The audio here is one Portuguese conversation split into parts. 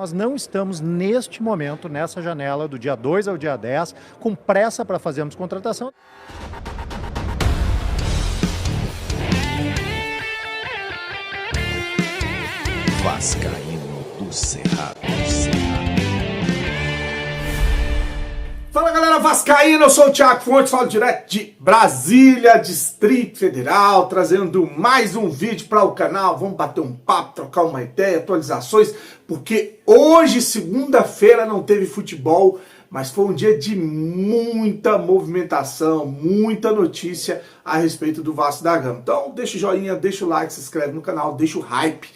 Nós não estamos, neste momento, nessa janela do dia 2 ao dia 10, com pressa para fazermos contratação. Vascaíno do Cerrado. Fala galera vascaína, eu sou o Thiago Fontes, falo direto de Brasília, Distrito Federal, trazendo mais um vídeo para o canal. Vamos bater um papo, trocar uma ideia, atualizações, porque hoje, segunda-feira, não teve futebol, mas foi um dia de muita movimentação, muita notícia a respeito do Vasco da Gama. Então deixa o joinha, deixa o like, se inscreve no canal, deixa o hype,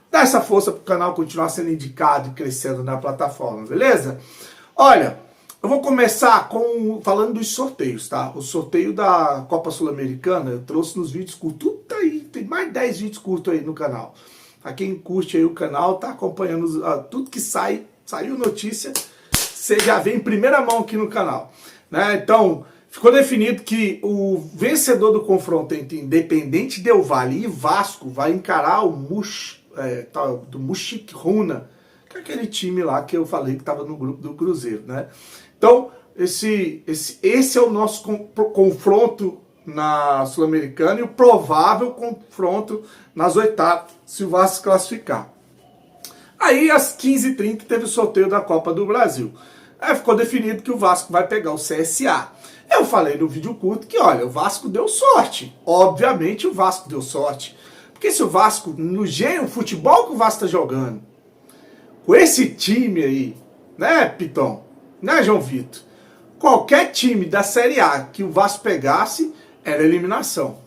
dá essa força para o canal continuar sendo indicado e crescendo na plataforma, beleza? Olha, eu vou começar falando dos sorteios, tá? O sorteio da Copa Sul-Americana eu trouxe nos vídeos curtos. Tudo tá aí, tem mais de 10 vídeos curtos aí no canal. Pra quem curte aí o canal, tá acompanhando tudo que saiu notícia, você já vê em primeira mão aqui no canal, né? Então, ficou definido que o vencedor do confronto entre Independente Del Valle e Vasco vai encarar o do Mushik-Runa, que é aquele time lá que eu falei que estava no grupo do Cruzeiro, né? Então, esse é o nosso confronto na Sul-Americana e o provável confronto nas oitavas, se o Vasco classificar. Aí, às 15h30, teve o sorteio da Copa do Brasil. Aí ficou definido que o Vasco vai pegar o CSA. Eu falei no vídeo curto que, olha, o Vasco deu sorte. Obviamente o Vasco deu sorte. Porque se o Vasco, o futebol que o Vasco está jogando, com esse time aí, né, Piton? Né, João Vitor? Qualquer time da Série A que o Vasco pegasse, era eliminação.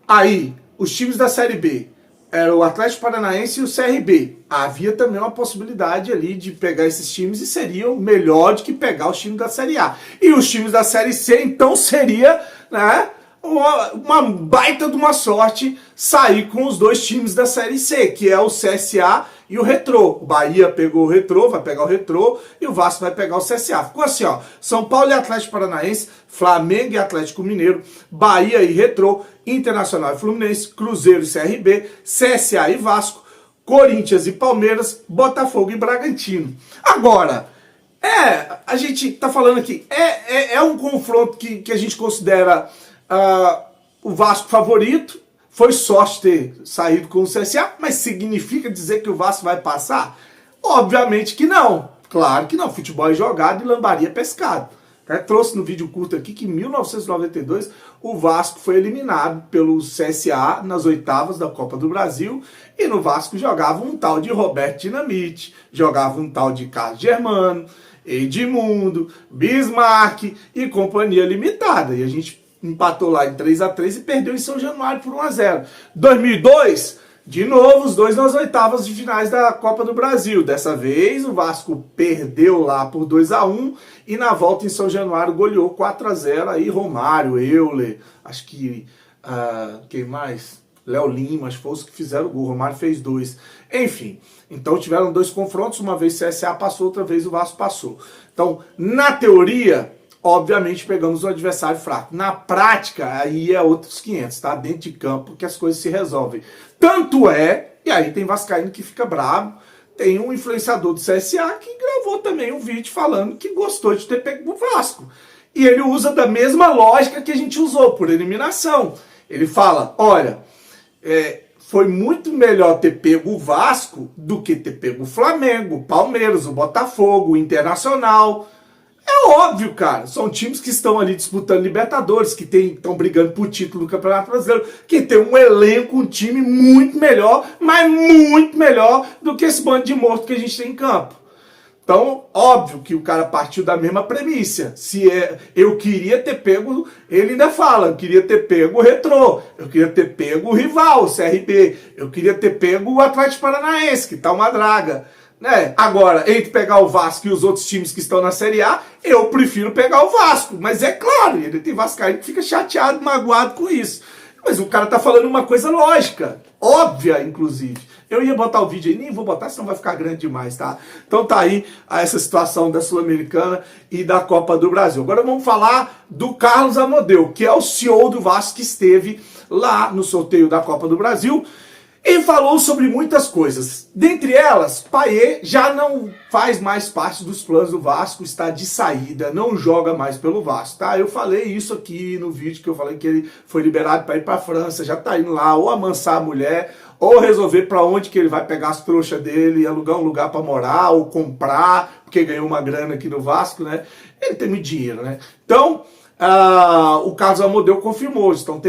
Aí, os times da Série B, era o Atlético Paranaense e o CRB. Havia também uma possibilidade ali de pegar esses times e seriam melhor do que pegar os times da Série A. E os times da Série C, então, seria, né, uma baita de uma sorte sair com os dois times da Série C, que é o CSA e o Retrô. O Bahia pegou o Retrô, vai pegar o Retrô, e o Vasco vai pegar o CSA. Ficou assim, ó, São Paulo e Atlético Paranaense, Flamengo e Atlético Mineiro, Bahia e Retrô, Internacional e Fluminense, Cruzeiro e CRB, CSA e Vasco, Corinthians e Palmeiras, Botafogo e Bragantino. Agora, a gente tá falando aqui, é um confronto que a gente considera o Vasco favorito. Foi sorte ter saído com o CSA, mas significa dizer que o Vasco vai passar? Obviamente que não. Claro que não. Futebol é jogado e lambaria é pescado. Trouxe no vídeo curto aqui que em 1992 o Vasco foi eliminado pelo CSA nas oitavas da Copa do Brasil, e no Vasco jogava um tal de Roberto Dinamite, jogava um tal de Carlos Germano, Edmundo, Bismarck e companhia limitada. E a gente empatou lá em 3-3 e perdeu em São Januário por 1-0. 2002, de novo, os dois nas oitavas de finais da Copa do Brasil. Dessa vez, o Vasco perdeu lá por 2-1 e na volta em São Januário goleou 4-0. Aí Romário, Euler, acho que... quem mais? Léo Lima, acho que foi os que fizeram o gol. Romário fez 2. Enfim, então tiveram dois confrontos. Uma vez o CSA passou, outra vez o Vasco passou. Então, na teoria, obviamente pegamos um adversário fraco. Na prática, aí é outros 500, tá? Dentro de campo que as coisas se resolvem. Tanto é, e aí tem vascaíno que fica bravo, tem um influenciador do CSA que gravou também um vídeo falando que gostou de ter pego o Vasco. E ele usa da mesma lógica que a gente usou, por eliminação. Ele fala, olha, foi muito melhor ter pego o Vasco do que ter pego o Flamengo, o Palmeiras, o Botafogo, o Internacional. É óbvio, cara, são times que estão ali disputando Libertadores, que estão brigando por título do Campeonato Brasileiro, que tem um elenco, um time muito melhor, mas muito melhor do que esse bando de morto que a gente tem em campo. Então, óbvio que o cara partiu da mesma premissa. Eu queria ter pego, ele ainda fala, eu queria ter pego o Retrô, eu queria ter pego o rival, o CRB, eu queria ter pego o Atlético Paranaense, que tá uma draga. Né? Agora, entre pegar o Vasco e os outros times que estão na Série A, eu prefiro pegar o Vasco. Mas é claro, ele tem vascaíno que fica chateado, magoado com isso. Mas o cara tá falando uma coisa lógica, óbvia, inclusive. Eu ia botar o vídeo aí, nem vou botar, senão vai ficar grande demais, tá? Então tá aí essa situação da Sul-Americana e da Copa do Brasil. Agora vamos falar do Carlos Amodeu, que é o CEO do Vasco, que esteve lá no sorteio da Copa do Brasil. E falou sobre muitas coisas. Dentre elas, Payet já não faz mais parte dos planos do Vasco, está de saída, não joga mais pelo Vasco, tá? Eu falei isso aqui no vídeo que eu falei que ele foi liberado para ir para a França, já tá indo lá ou amansar a mulher, ou resolver para onde que ele vai pegar as trouxas dele, alugar um lugar para morar, ou comprar, porque ganhou uma grana aqui no Vasco, né? Ele tem muito dinheiro, né? Então, o Carlos Amodeu confirmou, estão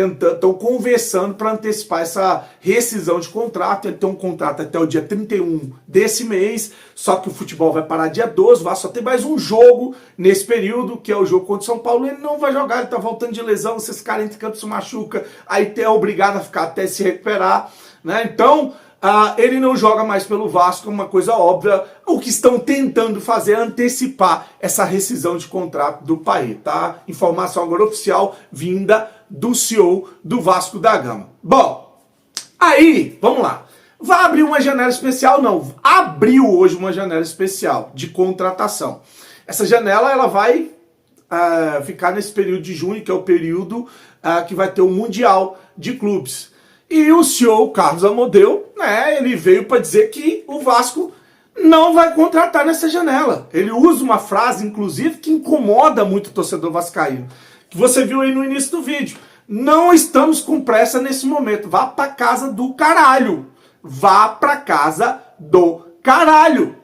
conversando para antecipar essa rescisão de contrato. Ele tem um contrato até o dia 31 desse mês, só que o futebol vai parar dia 12, vai só ter mais um jogo nesse período, que é o jogo contra o São Paulo. Ele não vai jogar, ele tá voltando de lesão, esses caras entre campo se machuca, aí é obrigado a ficar até se recuperar, né? Então, ele não joga mais pelo Vasco, é uma coisa óbvia. O que estão tentando fazer é antecipar essa rescisão de contrato do Payet, tá? Informação agora oficial vinda do CEO do Vasco da Gama. Bom, aí, vamos lá. Vai abrir uma janela especial? Não, abriu hoje uma janela especial de contratação. Essa janela, ela vai ficar nesse período de junho, que é o período que vai ter o Mundial de Clubes. E o CEO Carlos Amodeu, né, ele veio para dizer que o Vasco não vai contratar nessa janela. Ele usa uma frase, inclusive, que incomoda muito o torcedor vascaíno, que você viu aí no início do vídeo. Não estamos com pressa nesse momento. Vá para casa do caralho. Vá para casa do caralho.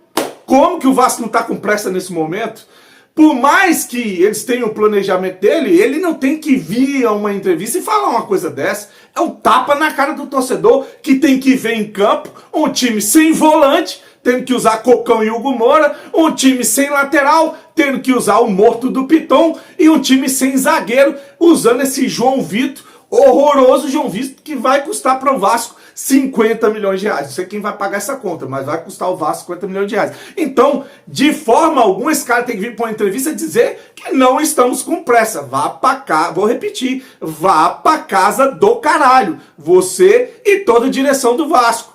Como que o Vasco não está com pressa nesse momento? Por mais que eles tenham o planejamento dele, ele não tem que vir a uma entrevista e falar uma coisa dessa. É um tapa na cara do torcedor que tem que ver em campo um time sem volante, tendo que usar Cocão e Hugo Moura, um time sem lateral, tendo que usar o morto do Piton, e um time sem zagueiro, usando esse João Vitor, horroroso João Vitor, que vai custar para o Vasco 50 milhões de reais. Não sei quem vai pagar essa conta, mas vai custar o Vasco 50 milhões de reais. Então, de forma alguma, esse cara tem que vir para uma entrevista e dizer que não estamos com pressa. Vá para cá, vou repetir, vá para casa do caralho. Você e toda a direção do Vasco,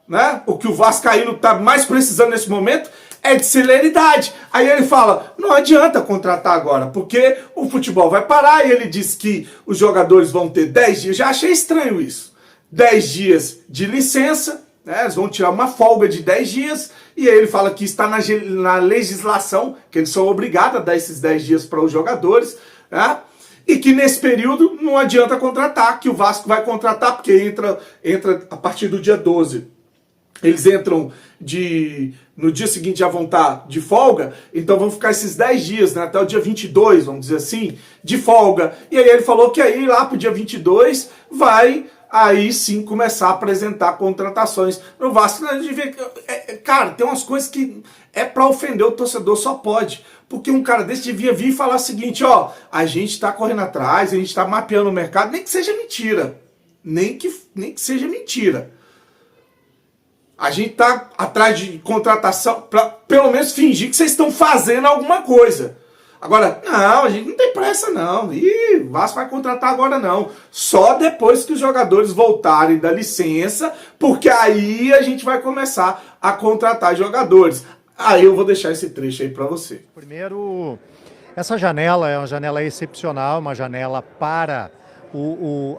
né? O que o vascaíno está mais precisando nesse momento é de celeridade. Aí ele fala, não adianta contratar agora, porque o futebol vai parar, e ele diz que os jogadores vão ter 10 dias. Já achei estranho isso. 10 dias de licença, né? Eles vão tirar uma folga de 10 dias, e aí ele fala que está na legislação, que eles são obrigados a dar esses 10 dias para os jogadores, né? E que nesse período não adianta contratar, que o Vasco vai contratar, porque entra a partir do dia 12. Eles entram no dia seguinte já vão estar de folga, então vão ficar esses 10 dias, né, até o dia 22, vamos dizer assim, de folga. E aí ele falou que aí lá pro dia 22 vai aí sim começar a apresentar contratações no Vasco. Cara, tem umas coisas que é para ofender o torcedor, só pode. Porque um cara desse devia vir e falar o seguinte, ó, a gente tá correndo atrás, a gente tá mapeando o mercado, nem que seja mentira. Nem que seja mentira. A gente tá atrás de contratação para pelo menos fingir que vocês estão fazendo alguma coisa. Agora, não, a gente não tem pressa não. Ih, o Vasco vai contratar agora não. Só depois que os jogadores voltarem da licença, porque aí a gente vai começar a contratar jogadores. Aí eu vou deixar esse trecho aí para você. Primeiro, essa janela é uma janela excepcional, uma janela para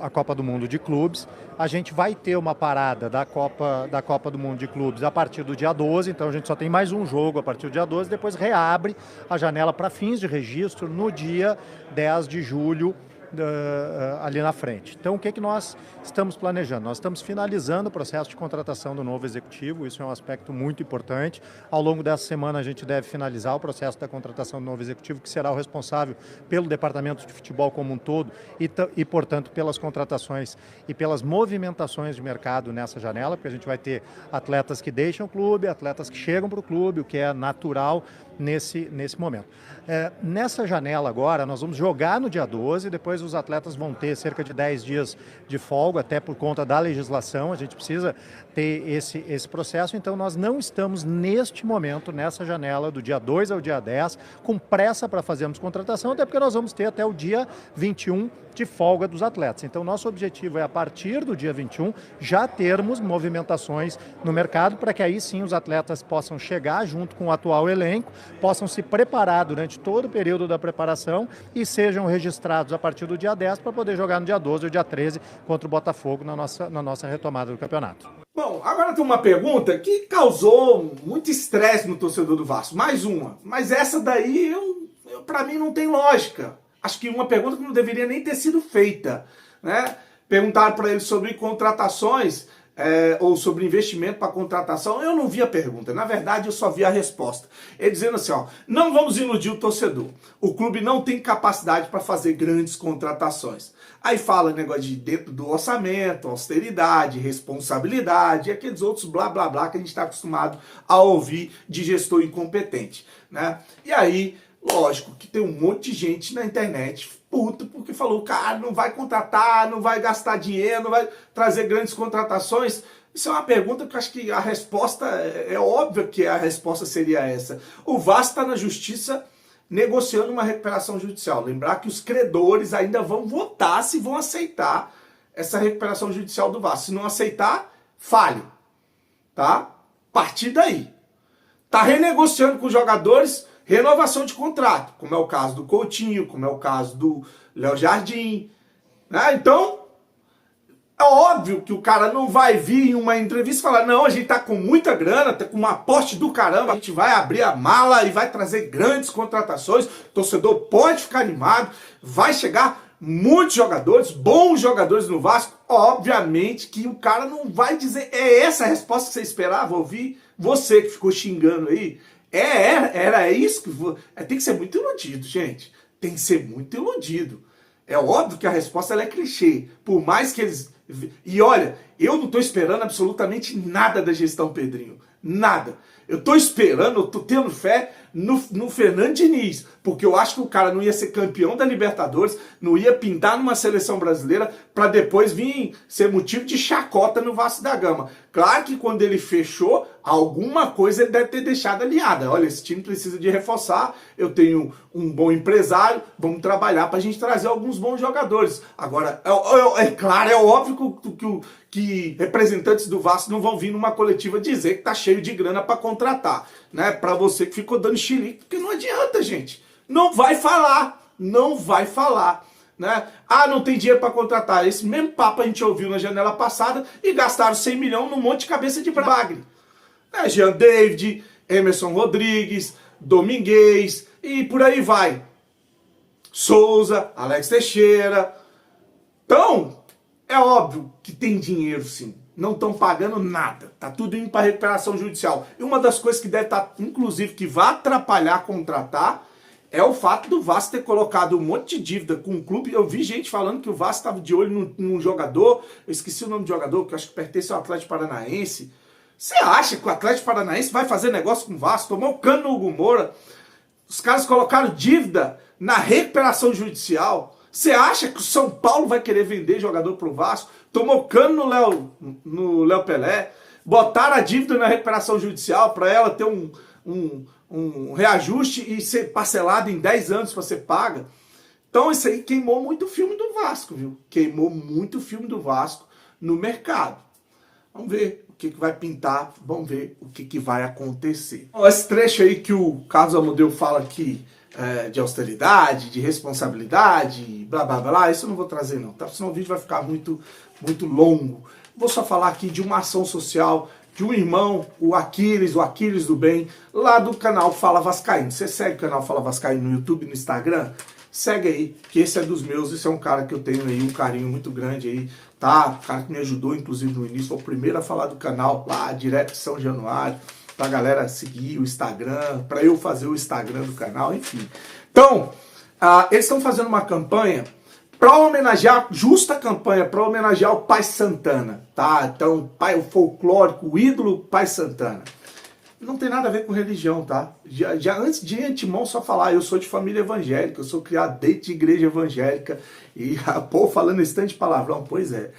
a Copa do Mundo de Clubes. A gente vai ter uma parada da Copa do Mundo de Clubes a partir do dia 12, então a gente só tem mais um jogo a partir do dia 12, depois reabre a janela para fins de registro no dia 10 de julho, ali na frente. Então o que nós estamos planejando? Nós estamos finalizando o processo de contratação do novo executivo, isso é um aspecto muito importante. Ao longo dessa semana a gente deve finalizar o processo da contratação do novo executivo, que será o responsável pelo departamento de futebol como um todo e portanto, pelas contratações e pelas movimentações de mercado nessa janela, porque a gente vai ter atletas que deixam o clube, atletas que chegam para o clube, o que é natural nesse momento. Nessa janela agora, nós vamos jogar no dia 12, depois os atletas vão ter cerca de 10 dias de folga, até por conta da legislação. A gente precisa ter esse processo. Então nós não estamos neste momento, nessa janela do dia 2 ao dia 10, com pressa para fazermos contratação, até porque nós vamos ter até o dia 21 de folga dos atletas. Então nosso objetivo é, a partir do dia 21, já termos movimentações no mercado, para que aí sim os atletas possam chegar junto com o atual elenco, possam se preparar durante todo o período da preparação e sejam registrados a partir do dia 10 para poder jogar no dia 12 ou dia 13 contra o Botafogo na nossa retomada do campeonato. Bom, agora tem uma pergunta que causou muito estresse no torcedor do Vasco. Mais uma. Mas essa daí, para mim, não tem lógica. Acho que uma pergunta que não deveria nem ter sido feita, né? Perguntaram para ele sobre contratações ou sobre investimento para contratação. Eu não vi a pergunta. Na verdade, eu só vi a resposta. Ele dizendo assim, ó, não vamos iludir o torcedor. O clube não tem capacidade para fazer grandes contratações. Aí fala negócio de dentro do orçamento, austeridade, responsabilidade, e aqueles outros blá blá blá que a gente está acostumado a ouvir de gestor incompetente, né? E aí, lógico que tem um monte de gente na internet puto porque falou, cara, não vai contratar, não vai gastar dinheiro, não vai trazer grandes contratações. Isso é uma pergunta que eu acho que a resposta, é óbvio que a resposta seria essa. O Vasco está na justiça negociando uma recuperação judicial. Lembrar que os credores ainda vão votar se vão aceitar essa recuperação judicial do Vasco. Se não aceitar, fale. Tá? A partir daí. Tá renegociando com os jogadores renovação de contrato, como é o caso do Coutinho, como é o caso do Léo Jardim, né? Então, é óbvio que o cara não vai vir em uma entrevista e falar, não, a gente tá com muita grana, tá com um aporte do caramba, a gente vai abrir a mala e vai trazer grandes contratações, o torcedor pode ficar animado, vai chegar muitos jogadores, bons jogadores no Vasco. Obviamente que o cara não vai dizer, é essa a resposta que você esperava ouvir? Você que ficou xingando aí, era isso que... Tem que ser muito iludido, gente. Tem que ser muito iludido. É óbvio que a resposta ela é clichê. Por mais que eles... E olha, eu não estou esperando absolutamente nada da gestão Pedrinho. Nada. Eu estou esperando, eu estou tendo fé no Fernando Diniz, porque eu acho que o cara não ia ser campeão da Libertadores, não ia pintar numa seleção brasileira para depois vir ser motivo de chacota no Vasco da Gama. Claro que quando ele fechou, alguma coisa ele deve ter deixado alinhada. Olha, esse time precisa de reforçar, eu tenho um bom empresário, vamos trabalhar para a gente trazer alguns bons jogadores. Agora, é claro, é óbvio que representantes do Vasco não vão vir numa coletiva dizer que tá cheio de grana para contratar, né? Para você que ficou dando xilique, porque não adianta, gente. Não vai falar, né? Ah, não tem dinheiro para contratar. Esse mesmo papo a gente ouviu na janela passada e gastaram 100 milhões num monte de cabeça de bagre. Jean David, Emerson Rodrigues, Domingues e por aí vai. Souza, Alex Teixeira. Então, é óbvio que tem dinheiro sim. Não estão pagando nada. Tá tudo indo para recuperação judicial. E uma das coisas que deve estar, inclusive, que vai atrapalhar contratar, é o fato do Vasco ter colocado um monte de dívida com o clube. Eu vi gente falando que o Vasco estava de olho num jogador. Eu esqueci o nome do jogador, que eu acho que pertence ao Atlético Paranaense. Você acha que o Atlético Paranaense vai fazer negócio com o Vasco? Tomou o cano no Hugo Moura. Os caras colocaram dívida na recuperação judicial. Você acha que o São Paulo vai querer vender jogador pro Vasco? Tomou cano no Léo Pelé. Botaram a dívida na recuperação judicial para ela ter um reajuste e ser parcelado em 10 anos para ser paga. Então isso aí queimou muito o filme do Vasco, viu? Queimou muito o filme do Vasco no mercado. Vamos ver o que vai pintar, vamos ver o que vai acontecer. Esse trecho aí que o Carlos Amodeu fala aqui, de austeridade, de responsabilidade, blá blá blá, isso eu não vou trazer não, tá? Senão o vídeo vai ficar muito longo. Vou só falar aqui de uma ação social de um irmão, o Aquiles do Bem, lá do canal Fala Vascaíno. Você segue o canal Fala Vascaíno no YouTube, no Instagram? Segue aí, que esse é dos meus, esse é um cara que eu tenho aí um carinho muito grande aí, tá? O cara que me ajudou, inclusive, no início, foi o primeiro a falar do canal lá, direto de São Januário, pra galera seguir o Instagram, pra eu fazer o Instagram do canal, enfim. Então, eles estão fazendo uma campanha para homenagear, justa campanha, para homenagear o Pai Santana, tá? Então, o folclórico, o ídolo Pai Santana. Não tem nada a ver com religião, tá? Já antes de antemão só falar, eu sou de família evangélica, eu sou criado dentro de igreja evangélica, e pô, falando esse tanto de palavrão, pois é.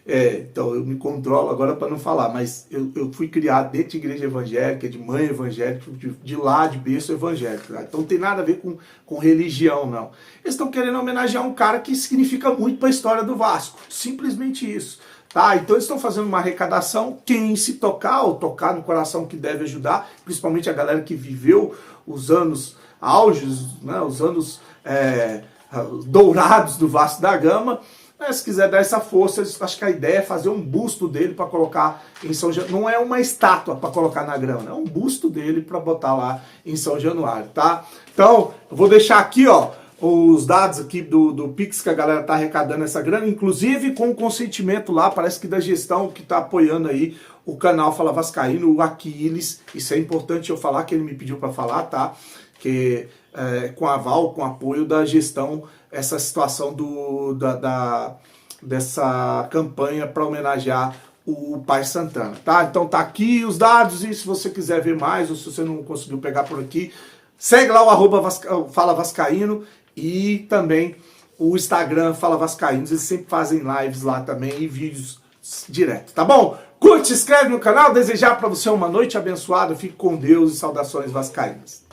Então eu me controlo agora para não falar, mas eu fui criado dentro de igreja evangélica, de mãe evangélica, de lá de berço evangélico. Tá? Então não tem nada a ver com religião, não. Eles estão querendo homenagear um cara que significa muito para a história do Vasco. Simplesmente isso. Tá? Então eles estão fazendo uma arrecadação. Quem se tocar ou tocar no coração que deve ajudar, principalmente a galera que viveu os anos auges, né? Os anos dourados do Vasco da Gama. Se quiser dar essa força, acho que a ideia é fazer um busto dele para colocar em São Januário. Não é uma estátua para colocar na grama, é um busto dele para botar lá em São Januário, tá? Então, eu vou deixar aqui, ó, os dados aqui do Pix que a galera tá arrecadando essa grana, inclusive com o consentimento lá, parece que da gestão que tá apoiando aí o canal Fala Vascaíno, o Aquiles. Isso é importante eu falar, que ele me pediu para falar, tá? Que com aval, com apoio da gestão, essa situação dessa campanha para homenagear o Pai Santana, tá? Então tá aqui os dados, e se você quiser ver mais, ou se você não conseguiu pegar por aqui, segue lá o Fala Vascaíno e também o Instagram Fala Vascaínos. Eles sempre fazem lives lá também e vídeos direto, tá bom? Curte, se inscreve no canal, desejar para você uma noite abençoada, fique com Deus e saudações vascaínas.